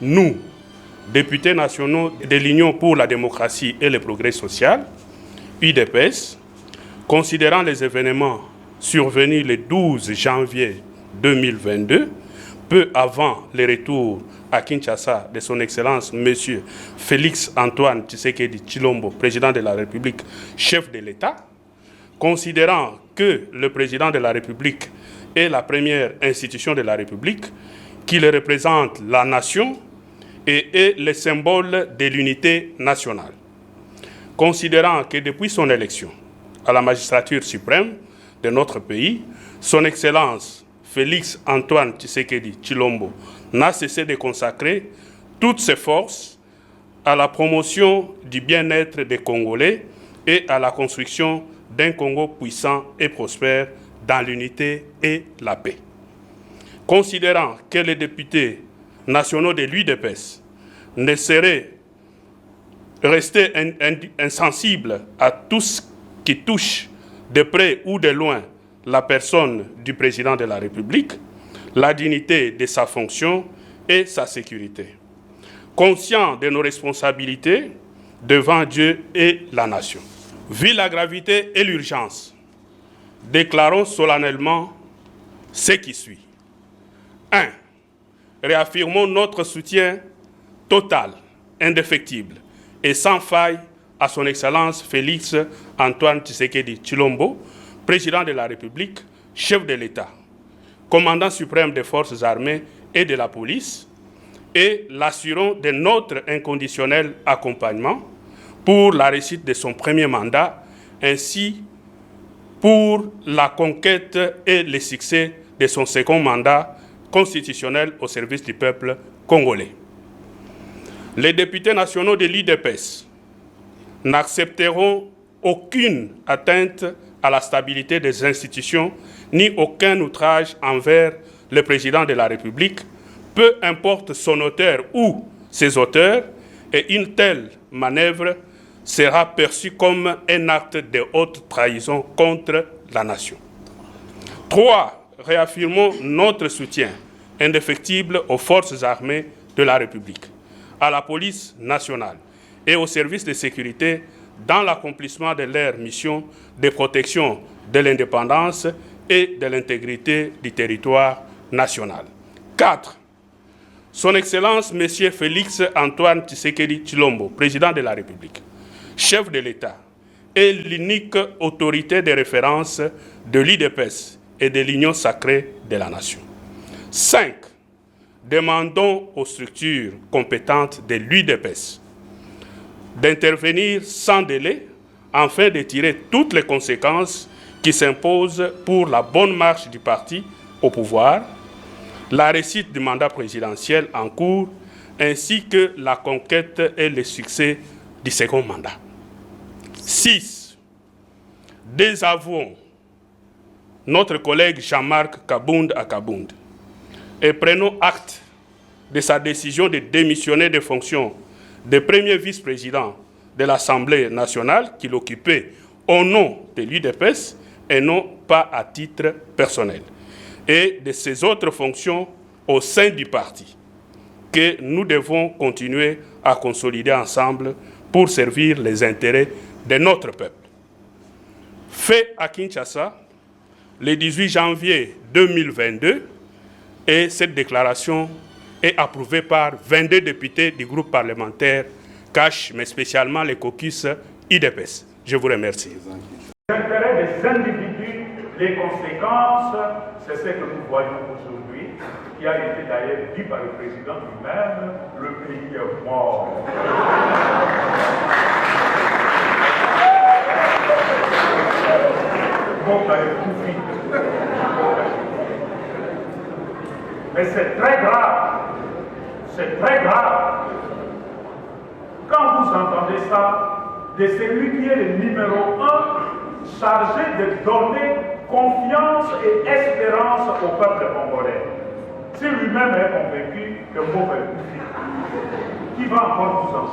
nous, députés nationaux de l'Union pour la démocratie et le progrès social, UDPS, considérant les événements survenus le 12 janvier 2022, peu avant le retour à Kinshasa de son Excellence M. Félix Antoine Tshisekedi Tshilombo, président de la République, chef de l'État, considérant que le président de la République est la première institution de la République, qu'il représente la nation et est le symbole de l'unité nationale. Considérant que depuis son élection à la magistrature suprême de notre pays, son Excellence Félix Antoine Tshisekedi Tshilombo n'a cessé de consacrer toutes ses forces à la promotion du bien-être des Congolais et à la construction d'un Congo puissant et prospère dans l'unité et la paix. Considérant que les députés nationaux de l'UDPS ne seraient restés insensibles à tout ce qui touche de près ou de loin la personne du président de la République, la dignité de sa fonction et sa sécurité. Conscient de nos responsabilités devant Dieu et la nation. Vu la gravité et l'urgence, déclarons solennellement ce qui suit. 1. Réaffirmons notre soutien total, indéfectible et sans faille à son Excellence Félix Antoine Tshisekedi Tshilombo, président de la République, chef de l'État, commandant suprême des forces armées et de la police, et l'assurons de notre inconditionnel accompagnement pour la réussite de son premier mandat, ainsi pour la conquête et le succès de son second mandat constitutionnel au service du peuple congolais. Les députés nationaux de l'UDPS n'accepteront aucune atteinte à la stabilité des institutions, ni aucun outrage envers le président de la République, peu importe son auteur ou ses auteurs, et une telle manœuvre sera perçue comme un acte de haute trahison contre la nation. 3. Réaffirmons notre soutien indéfectible aux forces armées de la République, à la police nationale et aux services de sécurité dans l'accomplissement de leur mission de protection de l'indépendance et de l'intégrité du territoire national. 4. Son Excellence M. Félix Antoine Tshisekedi Tshilombo, président de la République, chef de l'État, est l'unique autorité de référence de l'UDPS et de l'Union sacrée de la nation. 5. Demandons aux structures compétentes de l'UDPS d'intervenir sans délai afin de tirer toutes les conséquences qui s'imposent pour la bonne marche du parti au pouvoir, la réussite du mandat présidentiel en cours, ainsi que la conquête et le succès du second mandat. 6. Désavouons notre collègue Jean-Marc Kabound à Kabound et prenons acte de sa décision de démissionner des fonctions de premier vice-président de l'Assemblée nationale qu'il occupait au nom de l'UDPS et non pas à titre personnel, et de ses autres fonctions au sein du parti, que nous devons continuer à consolider ensemble pour servir les intérêts de notre peuple. Fait à Kinshasa le 18 janvier 2022, et cette déclaration est approuvée par 22 députés du groupe parlementaire CACH, mais spécialement les caucus UDPS. Je vous remercie. Les intérêts des individus, les conséquences, c'est ce que nous voyons aujourd'hui, qui a été d'ailleurs dit par le président lui-même, le pays est mort. Mais c'est très grave. C'est très grave. Quand vous entendez ça, de celui qui est le numéro 1 chargé de donner confiance et espérance au peuple congolais. Si lui-même est convaincu que Mbo va être qui va encore vous en